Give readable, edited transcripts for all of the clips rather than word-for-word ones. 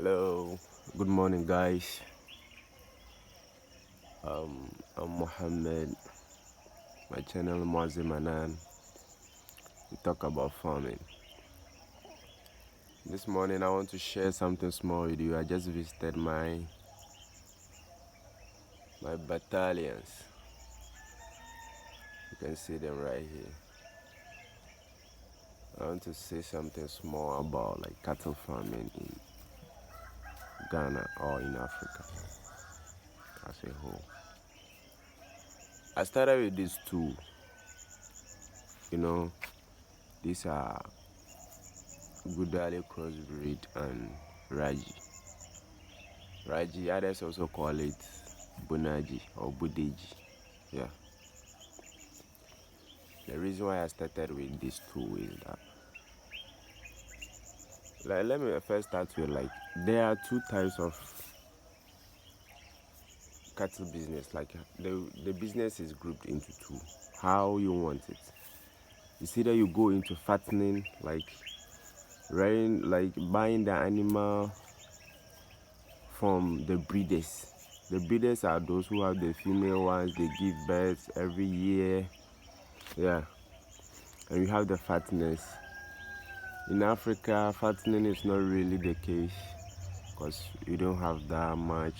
Hello, good morning, guys. I'm Mohammed. My channel Mazim Anan. We talk about farming. This morning, I want to share something small with you. I just visited my battalions. You can see them right here. I want to say something small about like cattle farming in Ghana or in Africa as a whole. I started with these two. You know, these are Gudale crossbreed and Raji. Raji, others also call it Bunaji or Budeji. Yeah. The reason why I started with these two is that, let me first start with there are two types of cattle business. Like the business is grouped into two. How you want it? It's either you go into fattening, like rearing, like buying the animal from the breeders. The breeders are those who have the female ones. They give birth every year. Yeah. And you have the fatness. In Africa, fattening is not really the case because you don't have that much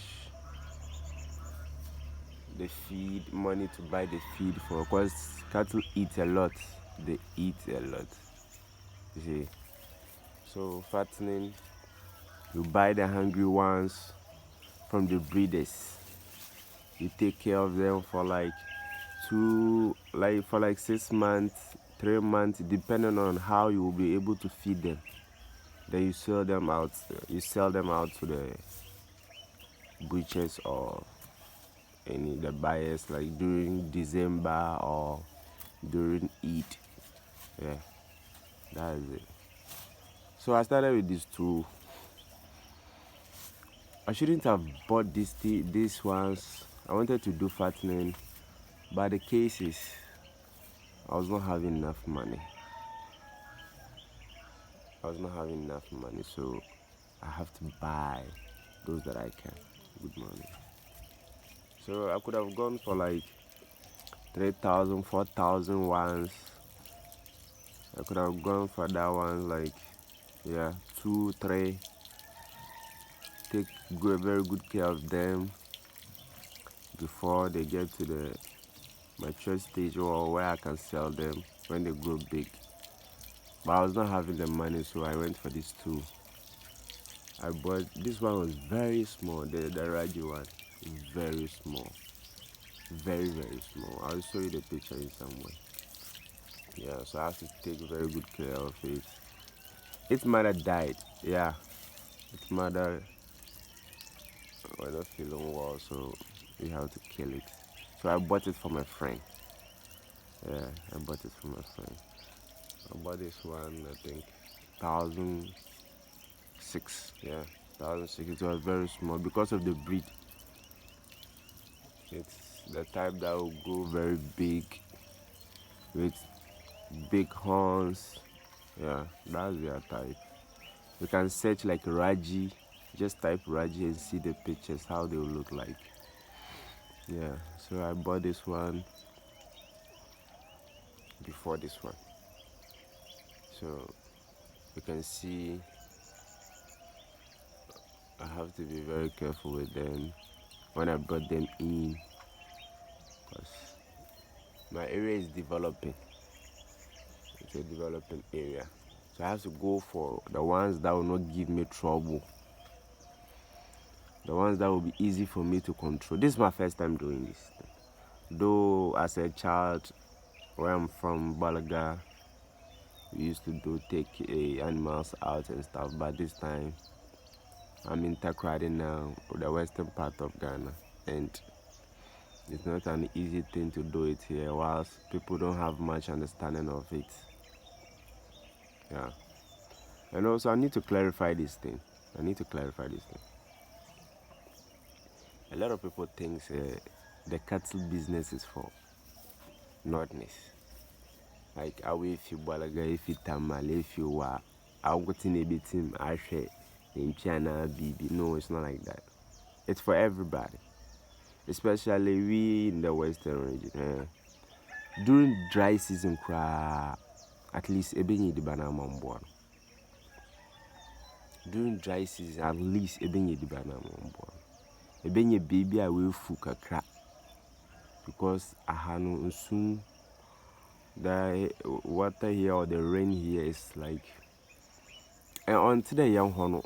the feed money to buy the feed for, because cattle eat a lot. They eat a lot, you see. So fattening, you buy the hungry ones from the breeders. You take care of them for like 6 months, 3 months, depending on how you will be able to feed them. Then you sell them out. You sell them out to the butchers or any the buyers, like during December or during Eid. Yeah, that is it. So I started with these two. I shouldn't have bought these ones. I wanted to do fattening, but the case is I was not having enough money. So I have to buy those that I can. Good money. So I could have gone for like 3,000, 4,000 ones. I could have gone for that one, like, yeah, 2, 3. Take very good care of them before they get to the mature stage or where I can sell them when they grow big. But I was not having the money, so I went for these two. I bought this one was very small. The Raji one is very small, very small. I'll show you the picture in some way. Yeah, so I have to take very good care of it. Its mother died. Yeah, its mother was not feeling well, so we have to kill it. So I bought it for my friend. Yeah, I bought it for my friend. I bought this one, I think, 1,006. Yeah, 1,006. It was very small because of the breed. It's the type that will grow very big with big horns. Yeah, that's their type. You can search like Raji, just type Raji and see the pictures, how they will look like. Yeah, so I bought this one before this one. So you can see I have to be very careful with them when I brought them in, because my area is developing. It's a developing area. So I have to go for the ones that will not give me trouble. The ones that will be easy for me to control. This is my first time doing this thing. Though as a child, where I'm from, Balaga, we used to take animals out and stuff, but this time I'm in Takrady now, the western part of Ghana, and it's not an easy thing to do it here, whilst people don't have much understanding of it. Yeah. And also I need to clarify this thing. A lot of people think the cattle business is for Northerners. Like, if you Balaga, if you Tamal, if you are, I'll go to Nebitim, I share. in China, BB. No, it's not like that. It's for everybody, especially we in the Western region. During dry season, at least ebenye di banana mambo. During dry season, at least ebenye di banana mambo. Ebenye baby I will fuka crap because I have soon the water here or the rain here is like, and until the young hono,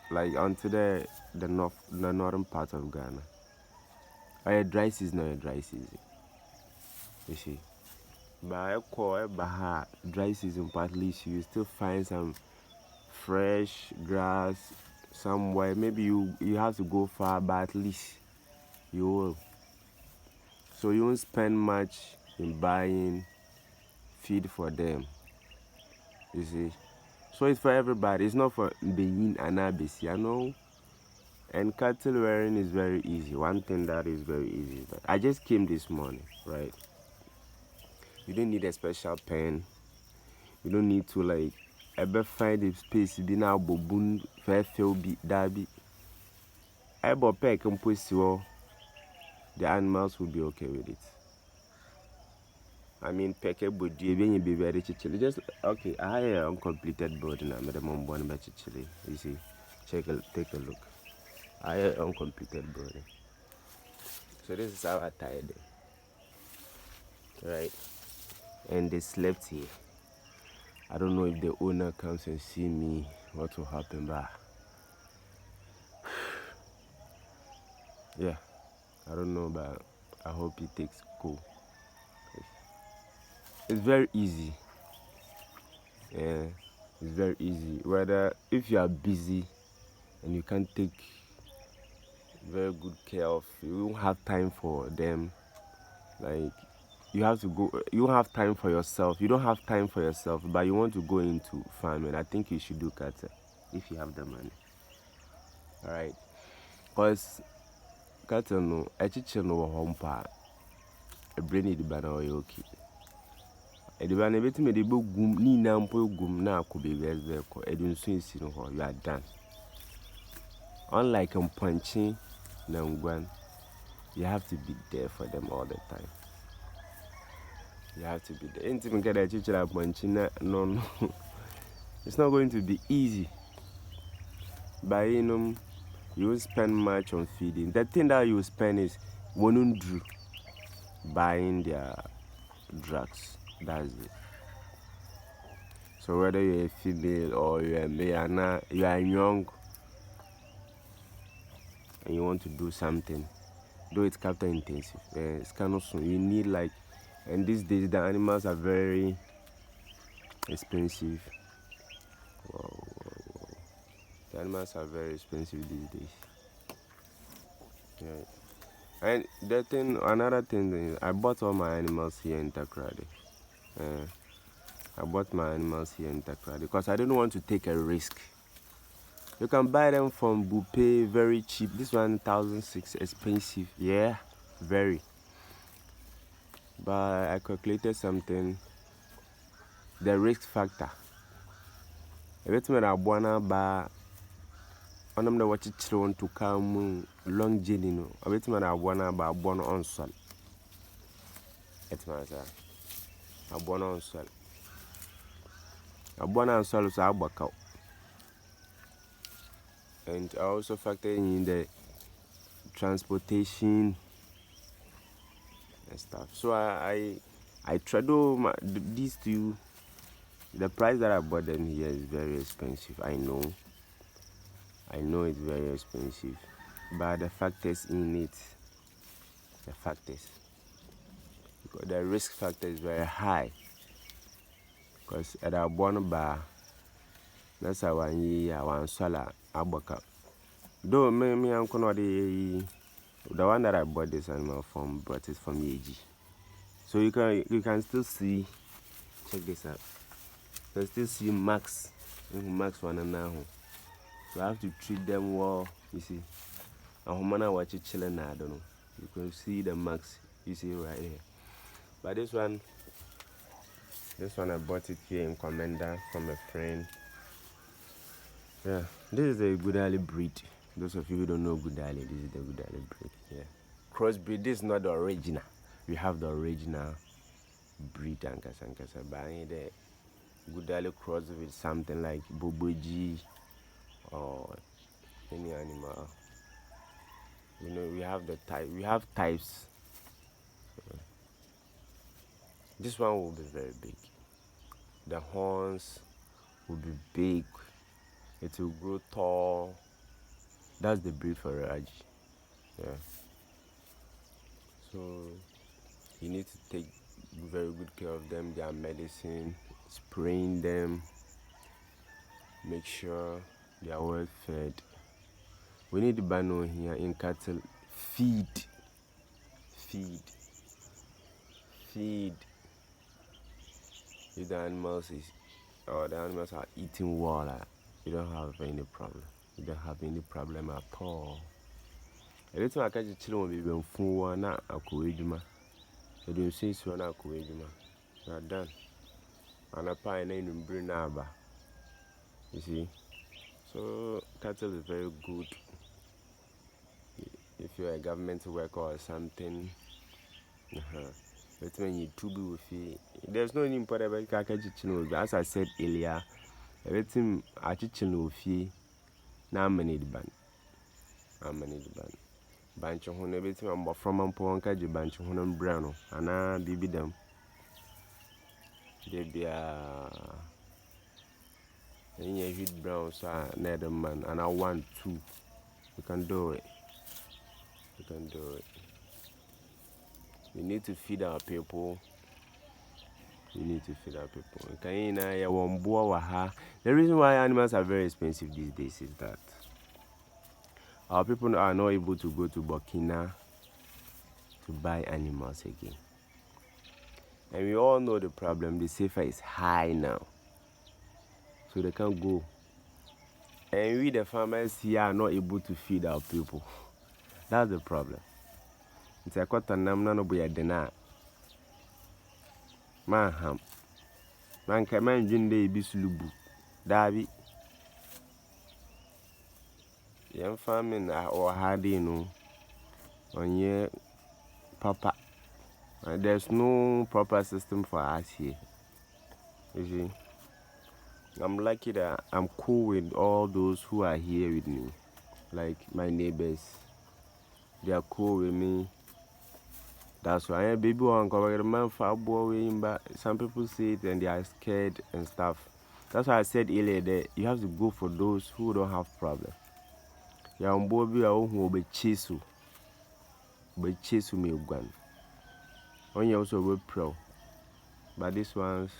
like until the northern part of Ghana. A dry season or a dry season. You see. But I call dry season, but at least you still find some fresh grass somewhere. Maybe you have to go far, but at least you will. So you won't spend much in buying feed for them. You see. So it's for everybody. It's not for Benin and Abisi. I know. And cattle rearing is very easy. One thing that is very easy. But I just came this morning, right? You don't need a special pen. You don't need to like ever find a space be now bobun fair be derby. I bought peck and pussy, the animals will be okay with it. I mean, peck would be very chichily. Just okay. I have an uncompleted board and I'm at the mom born by chichily. You see, take a look. I have an uncompleted board. So this is how I tied them. Right? And they slept here. I don't know if the owner comes and see me, what will happen, but yeah, I don't know, but I hope he takes cool. It's very easy. Yeah, it's very easy. Whether if you are busy and you can't take very good care of, you won't have time for them. Like you have to go. You don't have time for yourself. You don't have time for yourself, but you want to go into farming. I think you should do cattle if you have the money. All right, cause cattle no, a chicken no home part. A brainy the banner okay. The banner bet me the book gum ni nampo gum na could be well vehicle. I don't see you are done. Unlike punching Nangwan, you have to be there for them all the time. You have to be there. Anything get a teacher punching, no. It's not going to be easy. By you won't spend much on feeding. The thing that you spend is one buying their drugs. That's it. So whether you're a female or you're a male, you are young and you want to do something, though it's capital intensive, it's kind of soon. You need like, and these days the animals are very expensive. Wow. The animals are very expensive these days. Yeah. And another thing is, I bought all my animals here in Takoradi. I bought my animals here in Takoradi because I didn't want to take a risk. You can buy them from Bupe very cheap. This 1,600 expensive. Yeah, very. But I calculated something. The risk factor. A bit more abwana ba. I'm the watch it want to come long journey. No, a bit more abwana ba abwana on sol. It's my sir. Abwana on sol. Abwana on sol is abaka. And I also factor in the transportation and stuff. So I tried these two. The price that I bought them here is very expensive. I know it's very expensive, but the factors in it, because the risk factor is very high. Because at our born bar, that's our 1 year, one solar abaka. Though me I'm gonna the one that I bought this animal from, brought it from AG. So you can still see. Check this out. You can still see Max one and now. So I have to treat them well. You see, and Humana watch it chilling. I don't know. You can see the marks. You see right here. But this one I bought it here in Commander from a friend. Yeah, this is the Gudali breed. Those of you who don't know Gudali, this is the Gudali breed. Yeah, crossbreed. This is not the original. We have the original breed and Kasankasa, but the Gudali cross with something like Boboji or any animal. We have the type. We have types. This one will be very big. The horns will be big. It will grow tall. That's the breed for Raji. Yeah. So you need to take very good care of them. Their medicine, spraying them, make sure they are well fed. We need to ban here in cattle. Feed. If the animals are eating water, you don't have any problem. You don't have any problem at all. Every time I catch a children will be when full na akuejuma. You don't see so na akuejuma. You are done. And a pie and bring naba. You see? So cattle is very good. If you're a government worker or something, that's when you to be with you. There's no need for every catching. As I said earlier, everything I teaching with you. Now I'm the ban. Bunch of one everything I'm from and pong catch a bunch of one brown and I be them. They be in your heat brown, sir, nether man, and I want to. You can do it. We need to feed our people. The reason why animals are very expensive these days is that our people are not able to go to Burkina to buy animals again. And we all know the problem. The safer is high now. So they can't go. And we, the farmers here, are not able to feed our people. That's the problem. It's a quarter no be a dinner. Man, can man jinde be sulubu. Dabi. Young farming or harding on your papa. There's no proper system for us here. You see, I'm lucky that I'm cool with all those who are here with me. Like my neighbors, they are cool with me. That's why baby one cover man for boy, but some people see it and they are scared and stuff. That's why I said earlier that you have to go for those who don't have problem. Yeah, on board be who be chase you me gun. On you also be pro. But this one's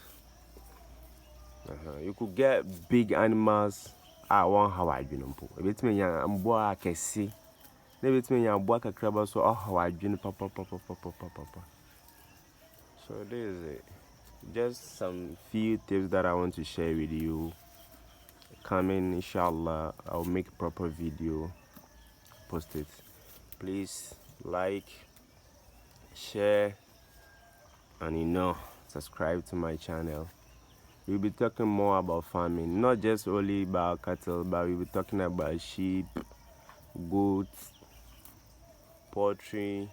you could get big animals. I want how I do them. If it's me, I'm boy I can see. Maybe it's me, I'm boy I crab so how I do papa. So this is it. Just some few tips that I want to share with you. Coming, inshallah, I'll make a proper video, post it. Please like, share, and subscribe to my channel. We'll be talking more about farming, not just only about cattle, but we'll be talking about sheep, goats, poultry.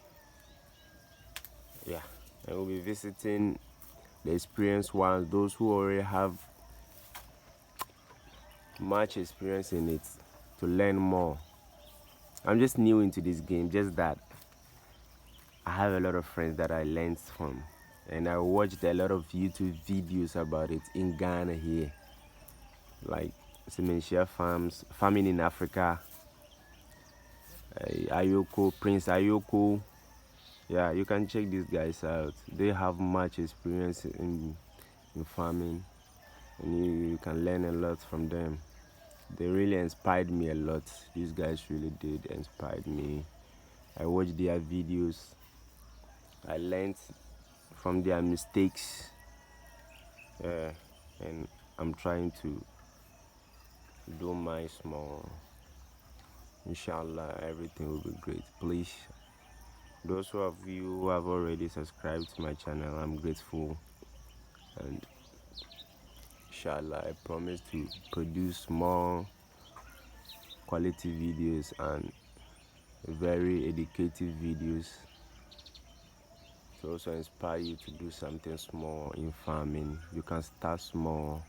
Yeah, and we'll be visiting the experienced ones, those who already have much experience in it, to learn more. I'm just new into this game, just that I have a lot of friends that I learned from, and I watched a lot of YouTube videos about it in Ghana here, like Sementia Farms, Farming in Africa, Ayoko, Prince Ayoko. Yeah, you can check these guys out. They have much experience in farming, and you can learn a lot from them. They really inspired me a lot. These guys really did inspire me. I watched their videos. I learned from their mistakes. And I'm trying to do my small. Inshallah, everything will be great. Please, those of you who have already subscribed to my channel, I'm grateful. And inshallah, I promise to produce more quality videos and very educative videos to also inspire you to do something small in farming. You can start small.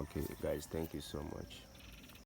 Okay, guys, thank you so much.